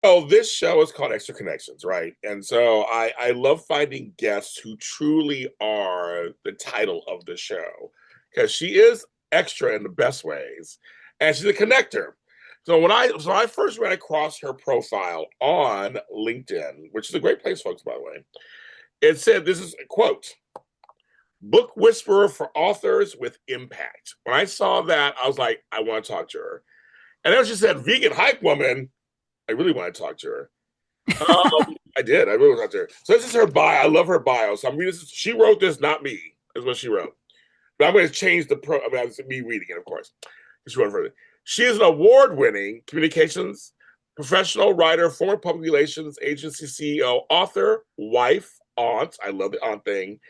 Oh, this show is called Extra Connections, right? And so I love finding guests who truly are the title of the show because she is extra in the best ways, and she's a connector. So I first ran across her profile on LinkedIn, which is a great place, folks, by the way. It said this is a quote: "Book whisperer for authors with impact." When I saw that, I was like, I want to talk to her. And then she said, "Vegan hype woman." I really want to talk to her. I did. I really want to talk to her. So this is her bio. I love her bio. So I'm reading this. She wrote this, not me. Is what she wrote. But I'm going to change the pro. I mean, it's me reading it, of course. She wrote further. She is an award-winning communications professional, writer, former public relations agency CEO, author, wife, aunt. I love the aunt thing,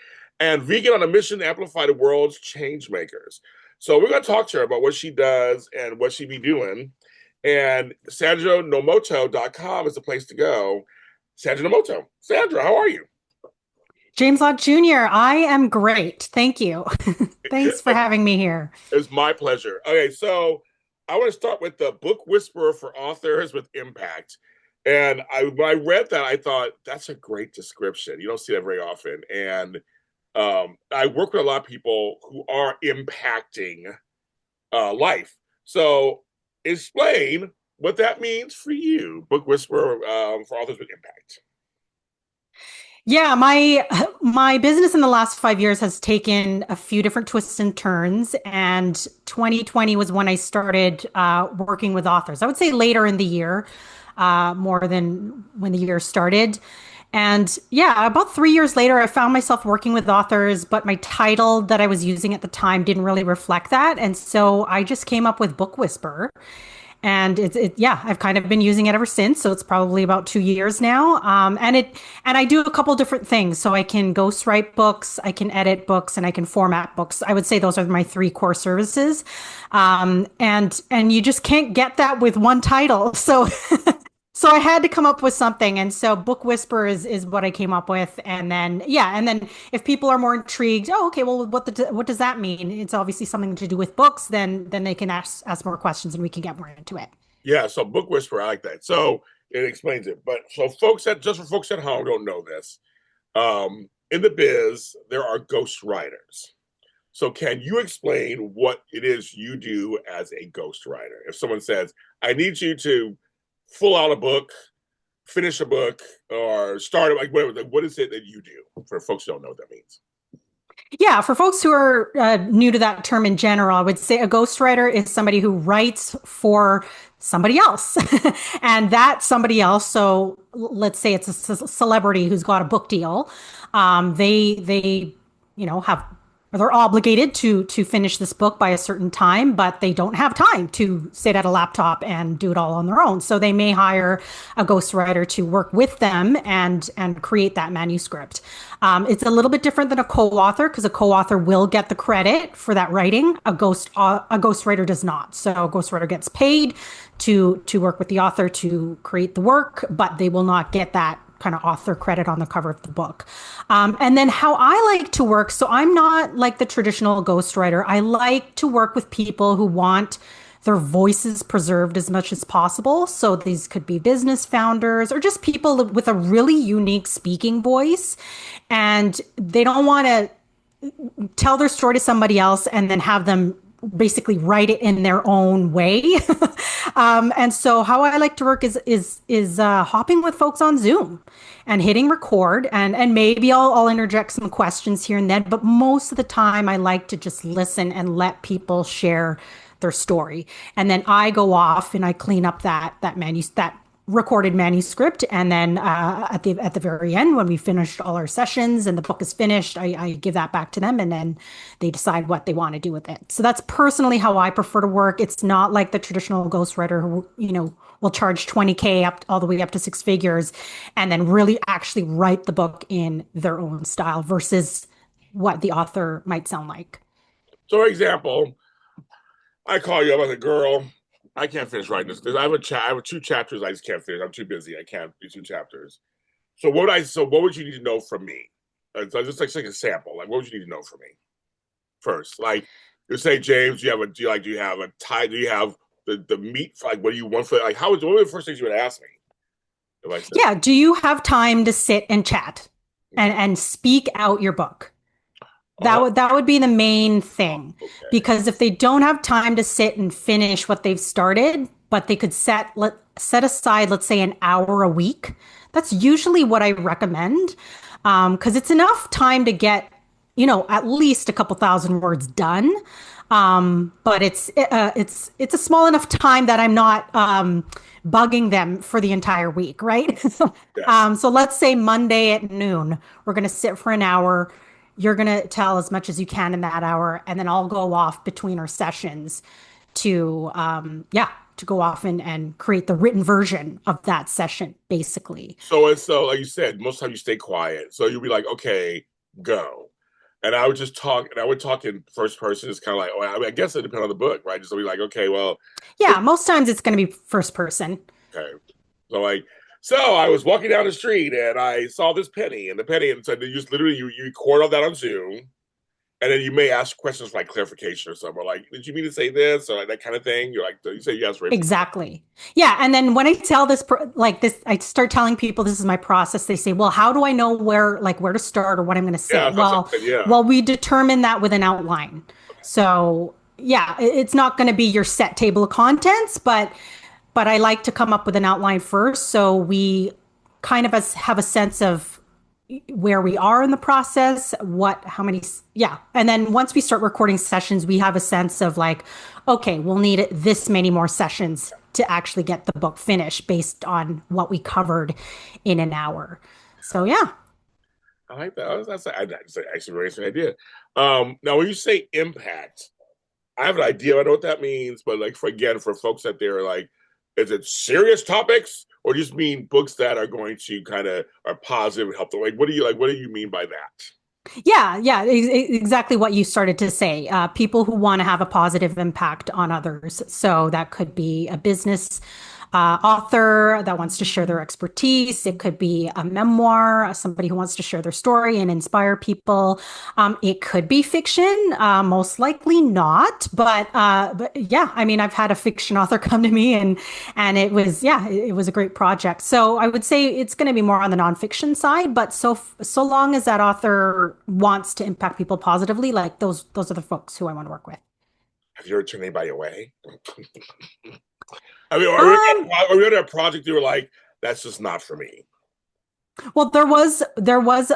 and vegan on a mission to amplify the world's change makers. So we're going to talk to her about what she does and what she be doing. And SandraNomoto.com is the place to go. Sandra Nomoto. Sandra, how are you? James Lott Jr., I am great. Thank you. Thanks for having me here. It's my pleasure. Okay, so I want to start with the book whisperer for authors with impact. And when I read that, I thought that's a great description. You don't see that very often. And I work with a lot of people who are impacting life. So explain what that means for you, book whisperer for authors with impact. Yeah, my business in the last 5 years has taken a few different twists and turns, and 2020 was when I started working with authors. I would say later in the year, more than when the year started. And yeah, about 3 years later, I found myself working with authors, but my title that I was using at the time didn't really reflect that. And so I just came up with Book Whisperer. And yeah, I've kind of been using it ever since. So it's probably about 2 years now. And I do a couple different things. So I can ghostwrite books, I can edit books, and I can format books. I would say those are my three core services. And you just can't get that with one title. So so I had to come up with something. And so Book Whisper is what I came up with. And then, yeah. And then if people are more intrigued, oh, okay, well, what does that mean? It's obviously something to do with books. Then they can ask more questions and we can get more into it. Yeah, so book whisperer, I like that. So it explains it. But so folks that just for folks at home don't know this, in the biz, there are ghost writers. So can you explain what it is you do as a ghostwriter? If someone says, I need you to full out a book, finish a book, or start it, like whatever, what is it that you do for folks who don't know what that means? Yeah, for folks who are new to that term in general, I would say a ghostwriter is somebody who writes for somebody else. And that somebody else, so let's say it's a celebrity who's got a book deal. They have they're obligated to finish this book by a certain time, but they don't have time to sit at a laptop and do it all on their own. So they may hire a ghostwriter to work with them and create that manuscript. It's a little bit different than a co-author because a co-author will get the credit for that writing. A ghostwriter does not. So a ghostwriter gets paid to work with the author to create the work, but they will not get that kind of author credit on the cover of the book. And then how I like to work, so I'm not like the traditional ghostwriter. I like to work with people who want their voices preserved as much as possible. So these could be business founders or just people with a really unique speaking voice. And they don't want to tell their story to somebody else and then have them basically write it in their own way. And so how I like to work is hopping with folks on Zoom and hitting record and maybe I'll interject some questions here and then, but most of the time I like to just listen and let people share their story. And then I go off and I clean up that recorded manuscript. And then at the very end, when we finished all our sessions and the book is finished, I give that back to them, and then they decide what they want to do with it. So that's personally how I prefer to work. It's not like the traditional ghostwriter who will charge 20K up all the way up to six figures, and then really actually write the book in their own style versus what the author might sound like. So, for example, I call you up as a girl. I can't finish writing this. I have two chapters. I just can't finish. I'm too busy. I can't do two chapters. So what would you need to know from me? So just like a sample. Like, what would you need to know from me first? Like, you say, James, do you have a tie? Do you have the meat? Like, what do you want for? Like, what are the first things you would ask me? If I said, Yeah. Do you have time to sit and chat and speak out your book? oh, That would be the main thing. okay, Because if they don't have time to sit and finish what they've started, but they could set aside, let's say, an hour a week, that's usually what I recommend. Because it's enough time to get, at least a couple thousand words done. But it's a small enough time that I'm not bugging them for the entire week, right? yes. So let's say Monday at noon, we're going to sit for an hour. You're going to tell as much as you can in that hour, and then I'll go off between our sessions to, to go off and create the written version of that session, basically. So like you said, most time you stay quiet. So you'll be like, okay, go. And I would just talk, and I would talk in first person. It's kind of like, oh, I guess it depends on the book, right? Just to be like, okay, well, Yeah, most times it's going to be first person. okay. So like, so I was walking down the street and I saw this penny, and the penny, and so you just literally you record all that on Zoom, and then you may ask questions like clarification or something, or like, did you mean to say this, or like that kind of thing. You're like, you say yes, right? Exactly. Yeah. And then when I tell like this, I start telling people this is my process. They say, well, how do I know where to start or what I'm going to say? Yeah, that's what Well, I said, yeah. we determine that with an outline. So yeah, it's not going to be your set table of contents, but I like to come up with an outline first. So we kind of have a sense of where we are in the process, how many, yeah. And then once we start recording sessions, we have a sense of like, okay, we'll need this many more sessions to actually get the book finished based on what we covered in an hour. So yeah. I like that. That's actually a very interesting idea. Now, when you say impact, I have an idea. I know what that means, but like for folks out there, like, is it serious topics or just mean books that are going to kind of are positive and help them? Like, what do you like? What do you mean by that? Yeah, yeah, exactly what you started to say. People who want to have a positive impact on others. So that could be a business author that wants to share their expertise. It could be a memoir, somebody who wants to share their story and inspire people. It could be fiction, most likely not. But yeah, I mean, I've had a fiction author come to me, and it was a great project. So I would say it's going to be more on the nonfiction side. But so long as that author wants to impact people positively, like those are the folks who I want to work with. Have you ever turned anybody away? I mean, Um, are we on a project you were like, that's just not for me? Well, there was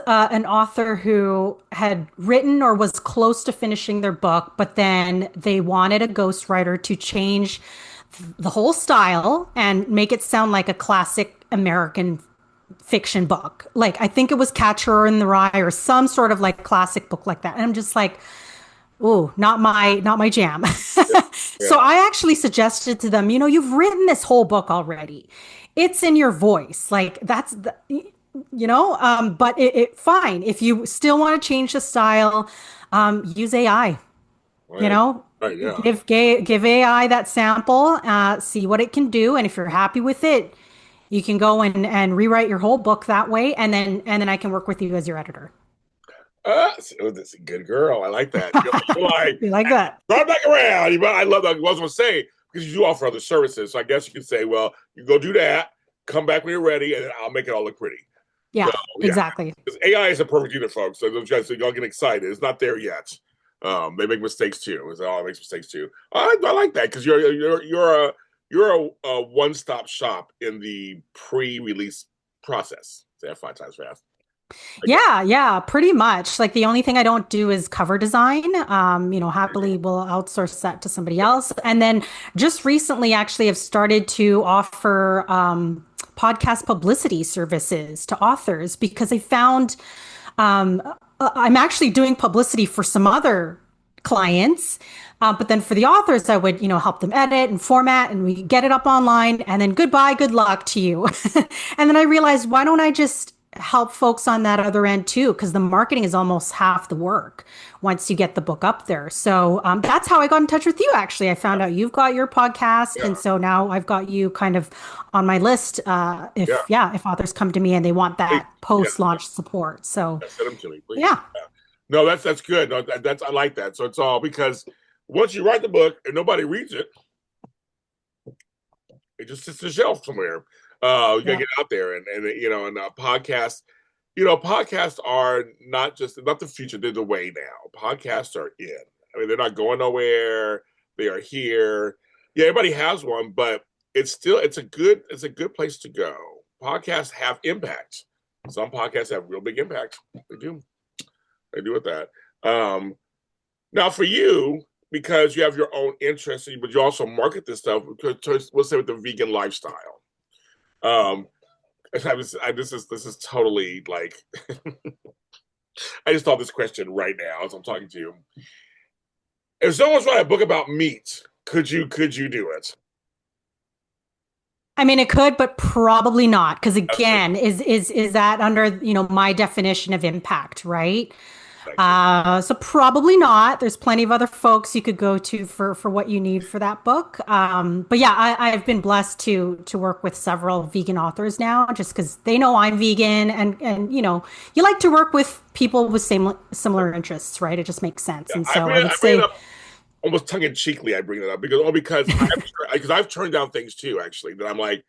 an author who had written or was close to finishing their book, but then they wanted a ghostwriter to change the whole style and make it sound like a classic American fiction book. Like I think it was Catcher in the Rye or some sort of like classic book like that. And I'm just like, oh, not my jam. Yeah. So I actually suggested to them, you've written this whole book already. It's in your voice. Like that's the, but fine. If you still want to change the style, use AI, Right. Right. Yeah. give AI that sample, see what it can do. And if you're happy with it, you can go and rewrite your whole book that way. And then I can work with you as your editor. So that's a good girl. I like that. You're like, You like that? run back around. I love that. I was going to say, because you do offer other services. So I guess you could say, well, you go do that, come back when you're ready, and then I'll make it all look pretty. So, Yeah, yeah. exactly. Because AI is a perfect unit, folks. So don't so y'all get excited. It's not there yet. They make mistakes too. It all makes mistakes too. I like that because you're a one-stop shop in the pre-release process. Say that 5 times fast. Yeah, yeah, pretty much. Like the only thing I don't do is cover design. Happily we'll outsource that to somebody else. And then just recently, actually, I've started to offer podcast publicity services to authors because I found I'm actually doing publicity for some other clients. But then for the authors, I would, help them edit and format and we get it up online and then goodbye, good luck to you. And then I realized, why don't I just help folks on that other end too? Because the marketing is almost half the work once you get the book up there. So that's how I got in touch with you, actually. I found out you've got your podcast. Yeah. And so now I've got you kind of on my list if authors come to me and they want Please. that Yeah. post-launch support. So Yeah, send them to me, please. yeah. Yeah. No, that's good. No, that's I like that. So it's all because once you write the book and nobody reads it, it just sits on the shelf somewhere. You gotta Yeah. get out there and podcasts. Podcasts are not the future; they're the way now. Podcasts are in. I mean, they're not going nowhere. They are here. Yeah, everybody has one, but it's a good place to go. Podcasts have impact. Some podcasts have real big impact. They do. They do with that. Um, Now, for you, because you have your own interests, but you also market this stuff, because let's say with the vegan lifestyle. Um, this is totally like I just thought this question right now as I'm talking to you. If someone's writing a book about meat, could you do it? I mean, it could, but probably not, because Okay, again, is that under, my definition of impact, right? thank you. So probably not. There's plenty of other folks you could go to for what you need for that book. But yeah, I've been blessed to work with several vegan authors now, just because they know I'm vegan, and you like to work with people with similar interests, right? It just makes sense. Yeah, And I so bring I it, would I bring it say, up almost tongue in cheekly. I bring it up because I've turned down things too. Actually, that I'm like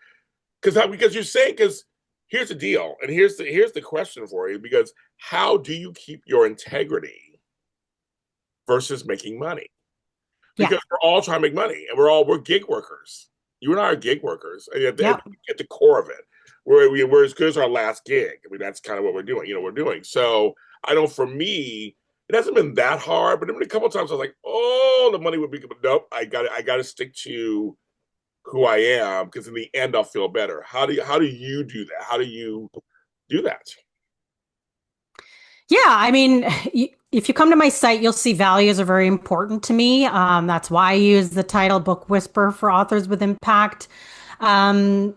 because you're saying because here's the deal, and here's the question for you because how do you keep your integrity versus making money? yeah, Because we're all trying to make money, and we're gig workers. You and I are gig workers, and yep. at the core of it, we're as good as our last gig. I mean, that's kind of what we're doing. We're doing. So I know for me, it hasn't been that hard, but there have been a couple of times I was like, oh, the money would be, but nope, I got to stick to who I am because in the end I'll feel better. How do you do that? How do you do that? Yeah, I mean, if you come to my site, you'll see values are very important to me. That's why I use the title Book Whisper for Authors with Impact. Um,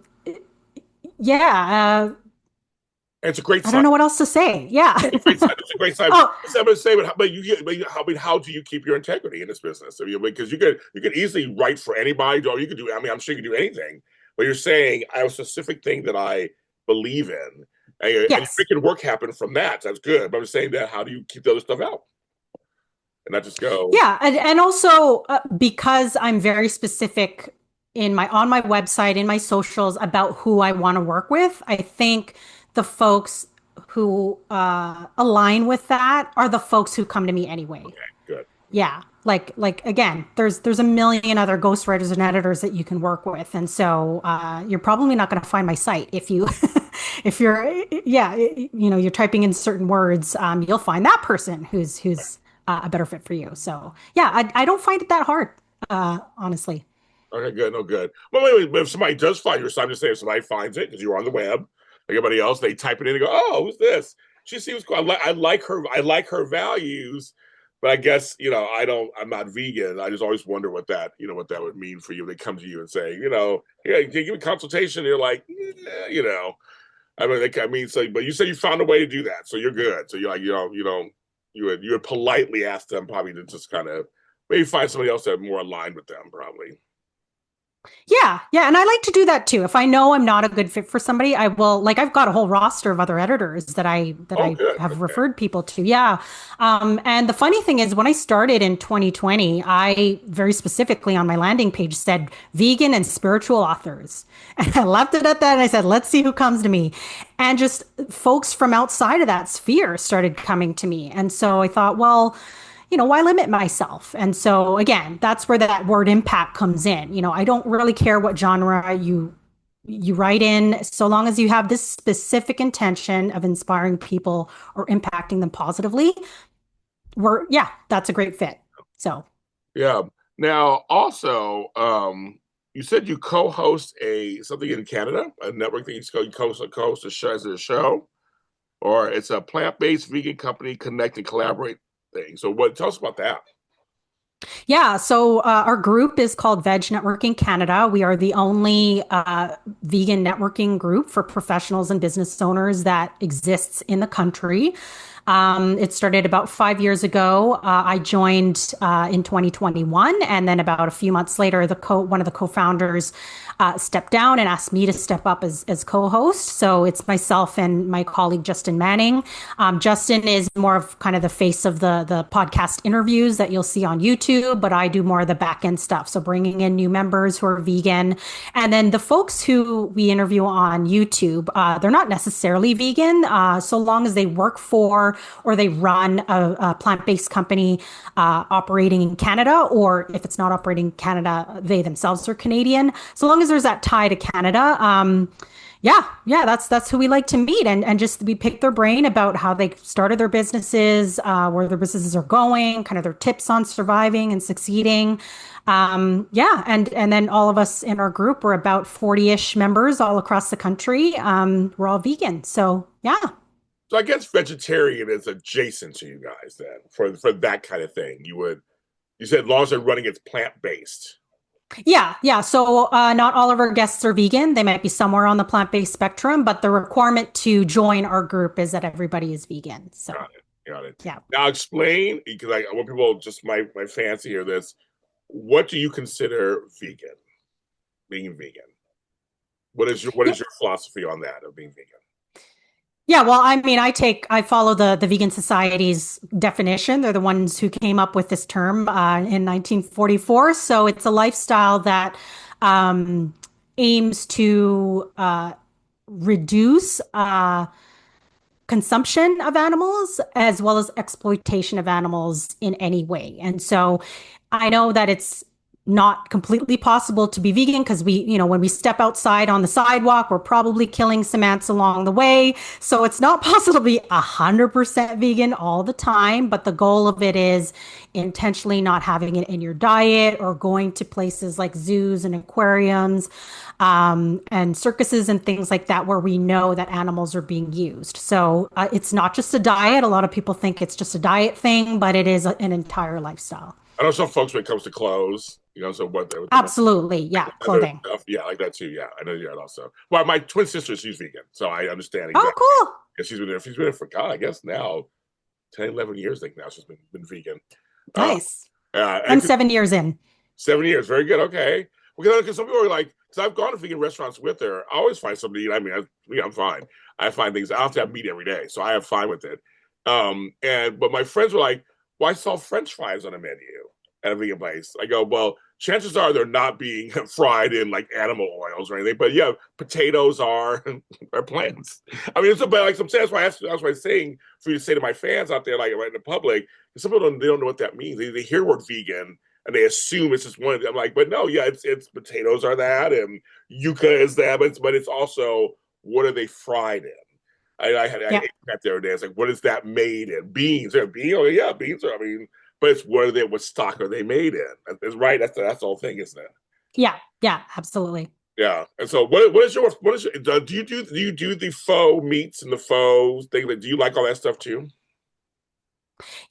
yeah, And it's a great I don't site. know what else to say. Yeah. It's a great site. It's a great site. Oh, I'm going to say, how do you keep your integrity in this business? I mean, because you could easily write for anybody, or you could do. I mean, I'm sure you can do anything. But you're saying I have a specific thing that I believe in, and you're yes. making work happen from that. That's good. But I'm saying that how do you keep the other stuff out and not just go? Yeah, and also because I'm very specific in my on my website, in my socials about who I want to work with, I think the folks who align with that are the folks who come to me anyway. Good. Yeah, like again, there's a million other ghostwriters and editors that you can work with, and so you're probably not going to find my site if you if you're yeah you're typing in certain words, you'll find that person who's a better fit for you. So yeah, I don't find it that hard, honestly. Okay, good. No, good. Well, wait. But if somebody does find your site, I'm just saying if somebody finds it because you're on the web, like everybody else, they type it in and go, "Oh, who's this? She seems cool. I like her. I like her values." But I guess I don't. I'm not vegan. I just always wonder what that would mean for you. They come to you and say, yeah, can you give me a consultation? And you're like, yeah. I mean, so, but you said you found a way to do that, so you're good. So you're like, you would politely ask them probably to just kind of maybe find somebody else that more aligned with them, probably. Yeah, yeah, and I like to do that too. If I know I'm not a good fit for somebody, I will like I've got a whole roster of other editors that I that Oh, I good. have Okay. referred people to. Yeah. And the funny thing is when I started in 2020, I very specifically on my landing page said vegan and spiritual authors. And I left it at that and I said, let's see who comes to me. And just folks from outside of that sphere started coming to me. And so I thought, well, why limit myself? And so again, that's where that word impact comes in. I don't really care what genre you write in, so long as you have this specific intention of inspiring people or impacting them positively. Yeah, that's a great fit. So Yeah. Now, also, you said you co-host a something in Canada, a network thing. You co-host a show as a show, or it's a plant-based vegan company connect and collaborate thing. So, what? Tell us about that. yeah, so our group is called VEG Networking Canada. We are the only vegan networking group for professionals and business owners that exists in the country. It started about 5 years ago. I joined in 2021, and then about a few months later, one of the co-founders stepped down and asked me to step up as co-host. So it's myself and my colleague Justin Manning. Justin is more of kind of the face of the podcast interviews that you'll see on YouTube, but I do more of the back end stuff. So bringing in new members who are vegan, and then the folks who we interview on YouTube, they're not necessarily vegan, so long as they work for or they run a plant-based company operating in Canada, or if it's not operating in Canada, they themselves are Canadian. So long as there's that tie to Canada, yeah, that's who we like to meet, and just we pick their brain about how they started their businesses, where their businesses are going, kind of their tips on surviving and succeeding. Yeah, and then all of us in our group, we're about 40-ish members all across the country. We're all vegan, so yeah. So I guess vegetarian is adjacent to you guys then for that kind of thing. You said as long as they're running it's plant based. Yeah, yeah. So not all of our guests are vegan. They might be somewhere on the plant-based spectrum, but the requirement to join our group is that everybody is vegan. So, Got it. Got it. yeah. Now explain because I want people just my fans to hear this. What do you consider vegan? Being vegan. What is your philosophy on that of being vegan? Yeah, well, I mean, I follow the Vegan Society's definition. They're the ones who came up with this term in 1944. So it's a lifestyle that um, aims to reduce consumption of animals as well as exploitation of animals in any way. And so I know that it's not completely possible to be vegan because when we step outside on the sidewalk, we're probably killing some ants along the way. So it's not possible to be 100% vegan all the time, but the goal of it is intentionally not having it in your diet or going to places like zoos and aquariums, and circuses and things like that where we know that animals are being used. So it's not just a diet. A lot of people think it's just a diet thing, but it is an entire lifestyle. I know some folks when it comes to clothes, so what they Absolutely. Yeah. other Clothing. stuff, yeah, like that too. Yeah, I know that also. Well, my twin sister, she's vegan, so I understand Oh, exactly. cool. Yeah, she's been there for God, I guess now 10, 11 years. I think now she's been vegan. Uh, Nice. and I'm 7 years in. 7 years, very good. Okay, because some people are like, because I've gone to vegan restaurants with her, I always find something to eat. I mean, I'm fine. I find things. I don't have to have meat every day, so I have fine with it. But my friends were like, "Why sell French fries on a menu at a vegan place?" I go, "Well, chances are they're not being fried in like animal oils or anything. But yeah, potatoes are plants. I mean, but like some that's why I'm saying for you to say to my fans out there, like right in the public, some people don't know what that means. They hear word vegan and they assume it's just one of them. I'm like, but no, yeah, it's potatoes are that and yuca is that, but it's also what are they fried in? I Yeah. ate that the other day. It's like, what is that made in? Beans? Are beans? Oh, yeah, beans are. I mean, but it's what stock are they made in? That's right. That's the whole thing, isn't it? Yeah. Yeah. Absolutely. Yeah. And so, what is your do you do the faux meats and the faux thing? Do you like all that stuff too?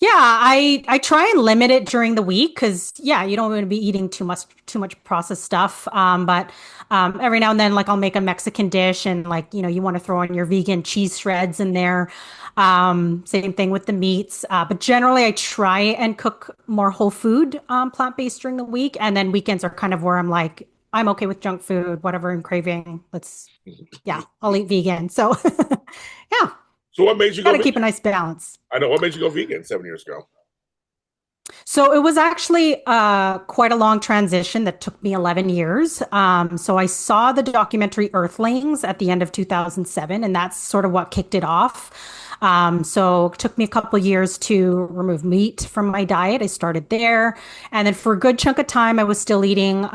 Yeah, I try and limit it during the week because yeah, you don't want to be eating too much processed stuff. But every now and then, like I'll make a Mexican dish, and like you want to throw in your vegan cheese shreds in there. Same thing with the meats. But generally, I try and cook more whole food, plant-based during the week, and then weekends are kind of where I'm like, I'm okay with junk food, whatever I'm craving. Yeah, I'll eat vegan. So yeah, So, what made you got go to keep a vegan? nice balance. I know what made you go vegan 7 years ago. So it was actually quite a long transition that took me 11 years. So I saw the documentary Earthlings at the end of 2007, and that's sort of what kicked it off. So it took me a couple of years to remove meat from my diet. I started there. And then for a good chunk of time, I was still eating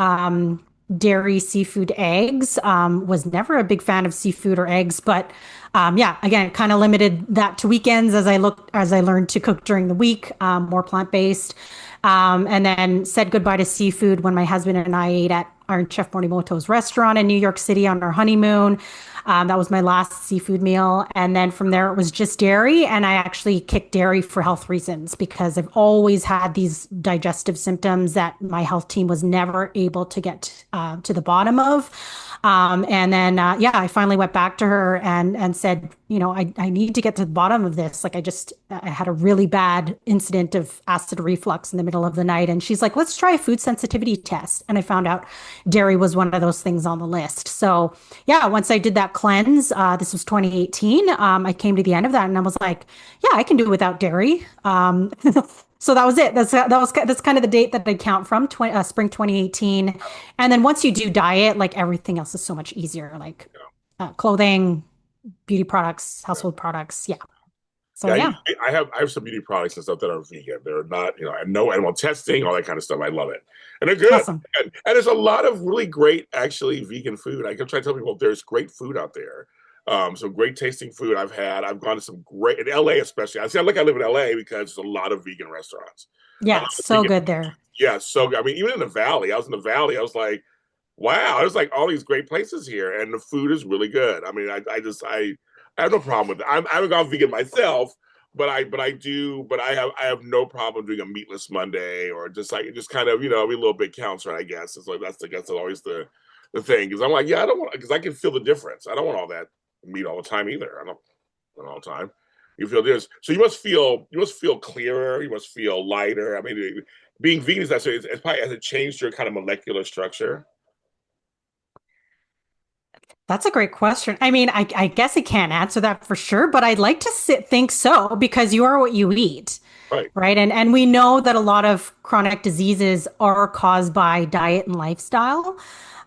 dairy, seafood, eggs. Was never a big fan of seafood or eggs, but yeah, again, kind of limited that to weekends as I learned to cook during the week, more plant-based. And then said goodbye to seafood when my husband and I ate at Iron Chef Morimoto's restaurant in New York City on our honeymoon. That was my last seafood meal. And then from there, it was just dairy. And I actually kicked dairy for health reasons because I've always had these digestive symptoms that my health team was never able to get to the bottom of. And then, yeah, I finally went back to her and said, I need to get to the bottom of this. Like, I had a really bad incident of acid reflux in the middle of the night. And she's like, let's try a food sensitivity test. And I found out dairy was one of those things on the list. So, yeah, once I did that cleanse, this was 2018, I came to the end of that and I was like, yeah, I can do without dairy. So that was it. That's kind of the date that I count from spring 2018. And then once you do diet, like everything else is so much easier, like clothing, beauty products, Yeah. household products. Yeah. So Yeah, yeah, I have some beauty products and stuff that are vegan. They're not, and no animal testing, all that kind of stuff. I love it, and they're good. awesome. And there's a lot of really great, actually, vegan food. I can try to tell people there's great food out there. Some great tasting food I've had. I've gone to some great in LA, especially. I live in LA because there's a lot of vegan restaurants. A lot Yeah, of it's so vegan, good there. yeah. So I mean, even in the valley, I was in the valley. I was like, wow, there's like all these great places here, and the food is really good. I mean, I have no problem with it. I haven't gone vegan myself, but I have no problem doing a meatless Monday or just kind of every little bit counts, right? I guess it's like that's always the thing because I'm like, yeah, I don't want because I can feel the difference. I don't want all that meat all the time either. I don't want all the time. You feel this, so you must feel clearer. You must feel lighter. I mean, being vegan is that it's probably has it changed your kind of molecular structure? That's a great question. I mean, I guess I can't answer that for sure, but I'd like to think so because you are what you eat, Right, right? And we know that a lot of chronic diseases are caused by diet and lifestyle.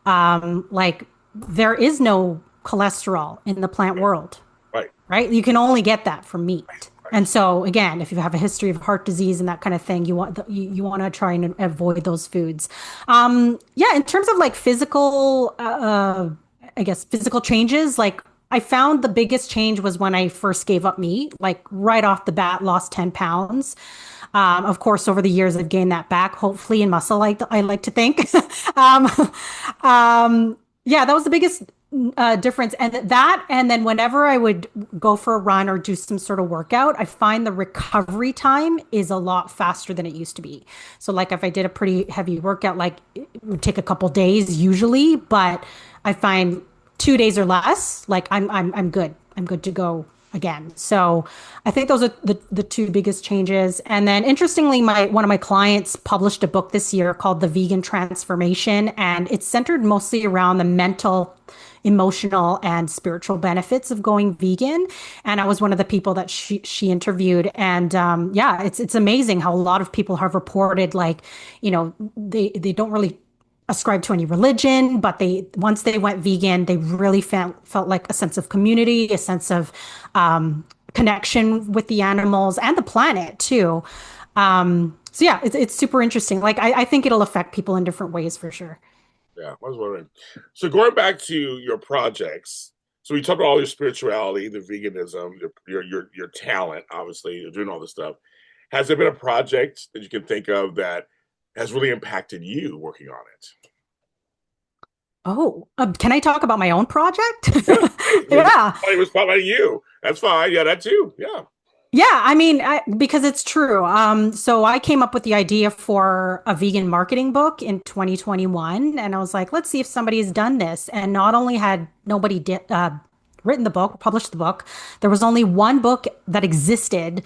Like there is no cholesterol in the plant world, right, right? You can only get that from meat. right. And so again, if you have a history of heart disease and that kind of thing, you want to try and avoid those foods. Yeah, in terms of like physical, I guess physical changes, like I found the biggest change was when I first gave up meat, like right off the bat, lost 10 pounds. Of course, over the years, I've gained that back, hopefully in muscle, like I like to think. um, yeah, that was the biggest difference. And then whenever I would go for a run or do some sort of workout, I find the recovery time is a lot faster than it used to be. So, like if I did a pretty heavy workout, like it would take a couple days usually, but I find 2 days or less, like I'm good. I'm good to go again. So I think those are the two biggest changes. And then interestingly, my one of my clients published a book this year called The Vegan Transformation, and it's centered mostly around the mental, emotional, and spiritual benefits of going vegan. And I was one of the people that she interviewed. And yeah, it's amazing how a lot of people have reported like, they don't really ascribe to any religion, but they once they went vegan, they really felt like a sense of community, a sense of connection with the animals and the planet too. So yeah, it's super interesting. Like I think it'll affect people in different ways for sure. Yeah, I was wondering. So going back to your projects, so we talked about all your spirituality, the veganism, your talent. Obviously, you're doing all this stuff. Has there been a project that you can think of that has really impacted you working on it? Oh, can I talk about my own project? Yeah, Yeah. it was spotlighting you. That's fine. Yeah, that too. Yeah. Yeah, I mean, because it's true. So I came up with the idea for a vegan marketing book in 2021, and I was like, let's see if somebody has done this. And not only had nobody written the book, published the book, there was only one book that existed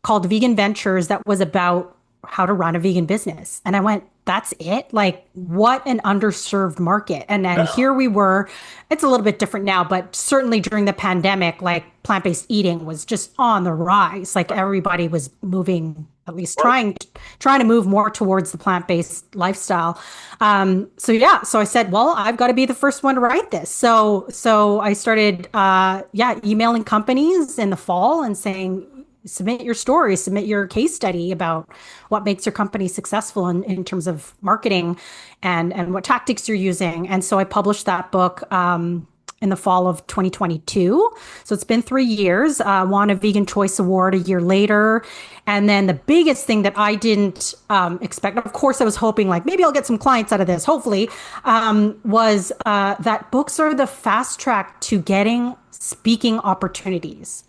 called Vegan Ventures that was about how to run a vegan business. And I went, that's it? Like, what an underserved market. And then Yeah. here we were. It's a little bit different now, but certainly during the pandemic, like plant-based eating was just on the rise. Like everybody was moving, at least Right. trying to move more towards the plant-based lifestyle. So yeah, so I said, well, I've got to be the first one to write this. So I started yeah, emailing companies in the fall and saying, submit your story, submit your case study about what makes your company successful in terms of marketing and what tactics you're using. And so I published that book in the fall of 2022. So it's been 3 years, won a Vegan Choice Award a year later. And then the biggest thing that I didn't expect, of course, I was hoping like maybe I'll get some clients out of this, hopefully, was that books are the fast track to getting speaking opportunities.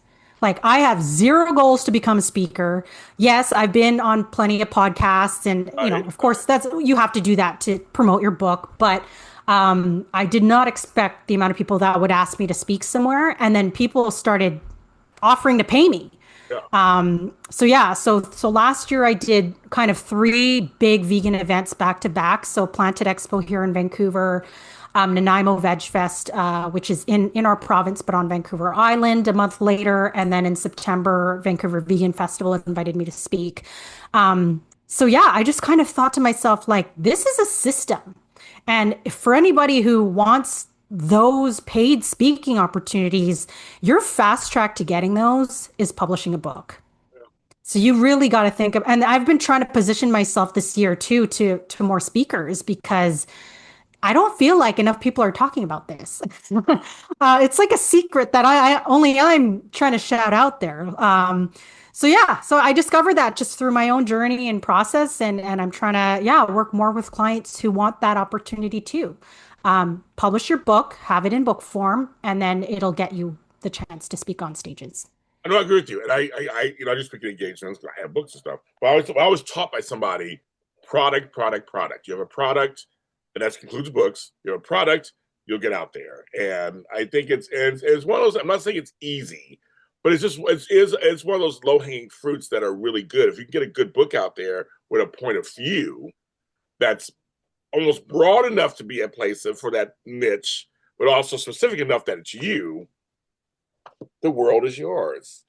Like I have zero goals to become a speaker. Yes, I've been on plenty of podcasts and Right. of course that's you have to do that to promote your book, but I did not expect the amount of people that would ask me to speak somewhere and then people started offering to pay me. Yeah. So yeah, so last year I did kind of three big vegan events back to back. So Planted Expo here in Vancouver, Nanaimo Veg Fest, which is in our province but on Vancouver Island a month later, and then in September, Vancouver Vegan Festival invited me to speak. So yeah, I just kind of thought to myself like, this is a system, and for anybody who wants those paid speaking opportunities, your fast track to getting those is publishing a book. So you really got to think of, and I've been trying to position myself this year too to more speakers because I don't feel like enough people are talking about this. It's like a secret that I only I'm trying to shout out there. So yeah, so I discovered that just through my own journey and process, and I'm trying to yeah work more with clients who want that opportunity too. Publish your book, have it in book form, and then it'll get you the chance to speak on stages. I know I agree with you. And I just pick engagements. I have books and stuff. But I was taught by somebody product, product, product. You have a product, and that concludes books. You have a product, you'll get out there. And I think it's one of those, I'm not saying it's easy, but it's one of those low hanging fruits that are really good. If you can get a good book out there with a point of view that's almost broad enough to be a place for that niche, but also specific enough that it's you, the world is yours.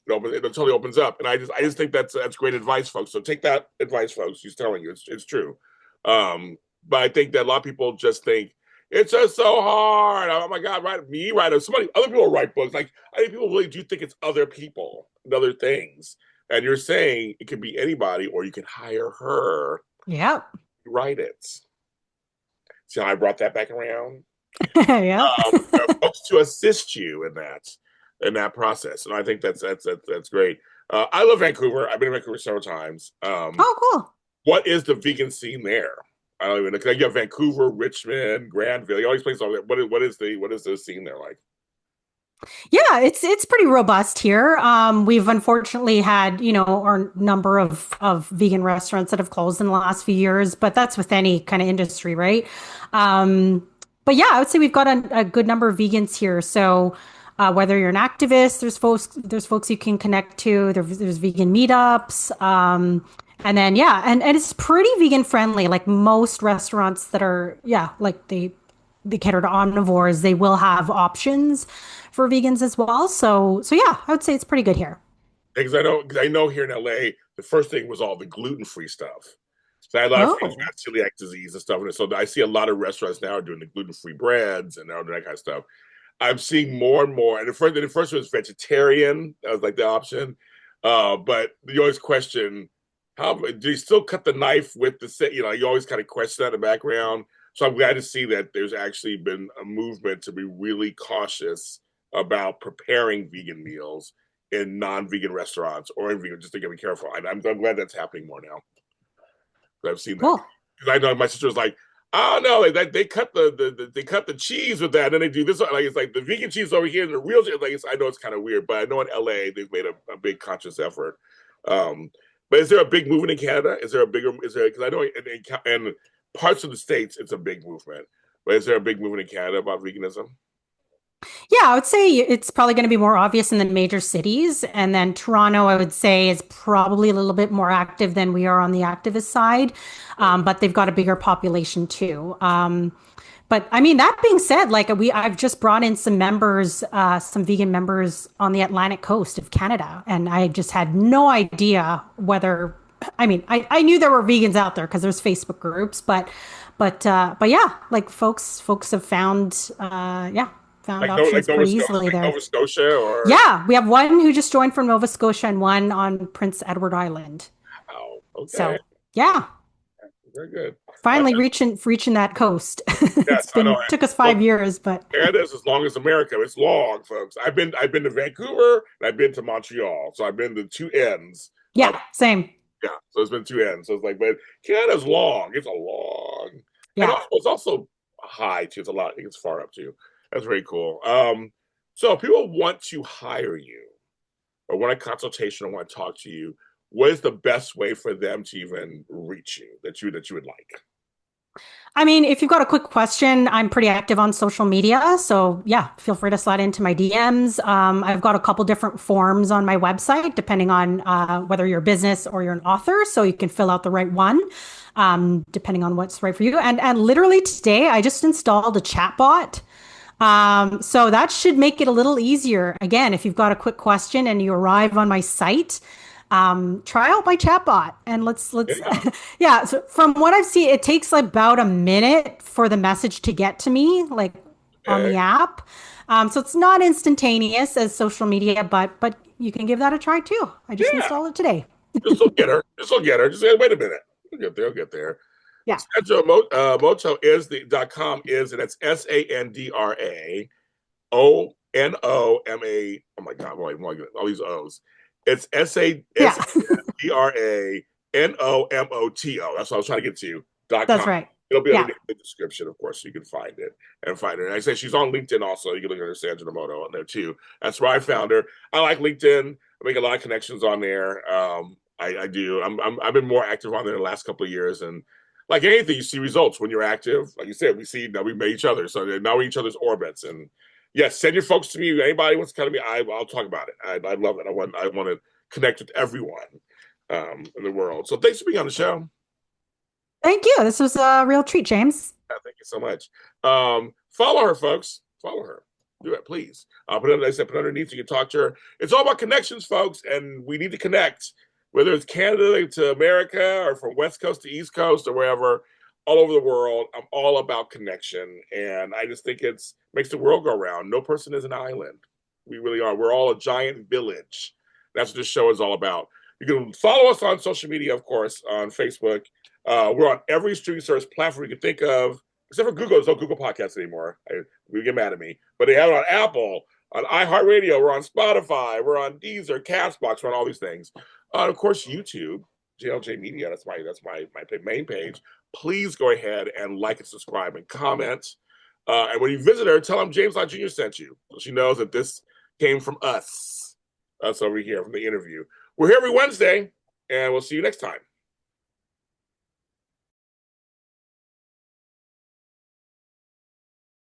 It totally opens up, and I just think that's great advice, folks. So take that advice, folks. She's telling you it's true. But I think that a lot of people just think it's just so hard. Oh my God, write somebody, other people write books. Like I think people really do think it's other people and other things. And you're saying it could be anybody, or you can hire her Yep. to write it. See how I brought that back around? Yep. Folks to assist you in that process, and I think that's great. I love Vancouver. I've been in Vancouver several times. Oh, cool. What is the vegan scene there? I don't even know. Cause you have Vancouver, Richmond, Granville, all these places over there. What is the scene there like? Yeah, it's pretty robust here. We've unfortunately had, our number of vegan restaurants that have closed in the last few years, but that's with any kind of industry, right? But yeah, I would say we've got a good number of vegans here. So whether you're an activist, there's folks you can connect to. There's vegan meetups. And then yeah, and it's pretty vegan friendly. Like most restaurants that are, yeah, like they cater to omnivores, they will have options for vegans as well. So yeah, I would say it's pretty good here. Because I know here in LA, the first thing was all the gluten free stuff. So I had a lot of friends who Oh, had celiac disease and stuff, and so I see a lot of restaurants now are doing the gluten free breads and all that kind of stuff. I'm seeing more and more. And the first was vegetarian. That was like the option. But you always question how do you still cut the knife with the you always kind of question that in the background. So I'm glad to see that there's actually been a movement to be really cautious about preparing vegan meals in non-vegan restaurants or in vegan, just to get me careful. I'm glad that's happening more now. I've seen that cool. because I know my sister was like, "Oh no, they cut they cut the cheese with that, and then they do this." Like it's like the vegan cheese over here, and the real cheese. Like I know it's kind of weird, but I know in LA they've made a big conscious effort. Um, but is there a big movement in Canada? Is there because I know in parts of the states it's a big movement, but is there a big movement in Canada about veganism? Yeah, I would say it's probably going to be more obvious in the major cities. And then Toronto, I would say, is probably a little bit more active than we are on the activist side. But they've got a bigger population too. But I mean, that being said, like I've just brought in some members, some vegan members on the Atlantic coast of Canada, and I just had no idea whether, I mean, I knew there were vegans out there because there's Facebook groups, but yeah, like folks have found, yeah, found options pretty easily Like there. Nova Scotia, or Yeah, we have one who just joined from Nova Scotia and one on Prince Edward Island. oh, okay, So yeah, very good. Uh, finally reaching that coast. yes, It's I know. been took us Look, 5 years, but Canada is as long as America. It's long, folks. I've been to Vancouver and I've been to Montreal, so I've been to two ends of yeah, same. yeah. So it's been two ends. So it's like, but Canada's long. It's a long, and Yeah. also it's also high too. It's a lot. I think it's far up too. That's very cool. So people want to hire you. or want a consultation or want to talk to you, what is the best way for them to even reach you that you would like? I mean, if you've got a quick question, I'm pretty active on social media. So, yeah, feel free to slide into my DMs. I've got a couple different forms on my website, depending on whether you're a business or you're an author. So, you can fill out the right one, depending on what's right for you. And literally today, I just installed a chatbot. So that should make it a little easier. Again, if you've got a quick question and you arrive on my site, try out my chatbot and let's Yeah. yeah. So from what I've seen, it takes like about a minute for the message to get to me, like on Okay. the app. So it's not instantaneous as social media, but you can give that a try too. I just Yeah. installed it today. This will get her. This will get her. Just say, wait a minute. We'll get there. We'll get there. Yeah, Sandra Moto is the .com is, and it's SANDRAONOMA. Oh my God, all these O's. It's yeah, SANDRANOMOTO. That's what I was trying to get to. that's .com. right. It'll be Yeah. underneath the description, of course, so you can find it and find her. And I say she's on LinkedIn also. You can look at her Sandra Nomoto on there too. That's where I found her. I like LinkedIn. I make a lot of connections on there. I do. I've been more active on there the last couple of years, and like anything, you see results when you're active. Like you said, we see now we met each other, so now we're each other's orbits. And yes, send your folks to me. Anybody wants to come to me, I'll talk about it. I love it. I want to connect with everyone in the world. So thanks for being on the show. Thank you. This was a real treat, James. Yeah, thank you so much. Follow her, folks. Follow her. Do it, please. Put it, like I said, put it underneath. You can talk to her. It's all about connections, folks, and we need to connect. Whether it's Canada to America, or from West Coast to East Coast, or wherever, all over the world, I'm all about connection, and I just think it's makes the world go round. No person is an island. We really are. We're all a giant village. That's what this show is all about. You can follow us on social media, of course, on Facebook. We're on every streaming service platform you can think of, except for Google. There's no Google Podcasts anymore. We get mad at me, but they have it on Apple, on iHeartRadio. We're on Spotify. We're on Deezer, Castbox. We're on all these things. Of course, YouTube, JLJ Media. That's my main page. Please go ahead and like and subscribe and comment. And when you visit her, tell them James Lott Jr. sent you, so she knows that this came from us over here from the interview. We're here every Wednesday, and we'll see you next time.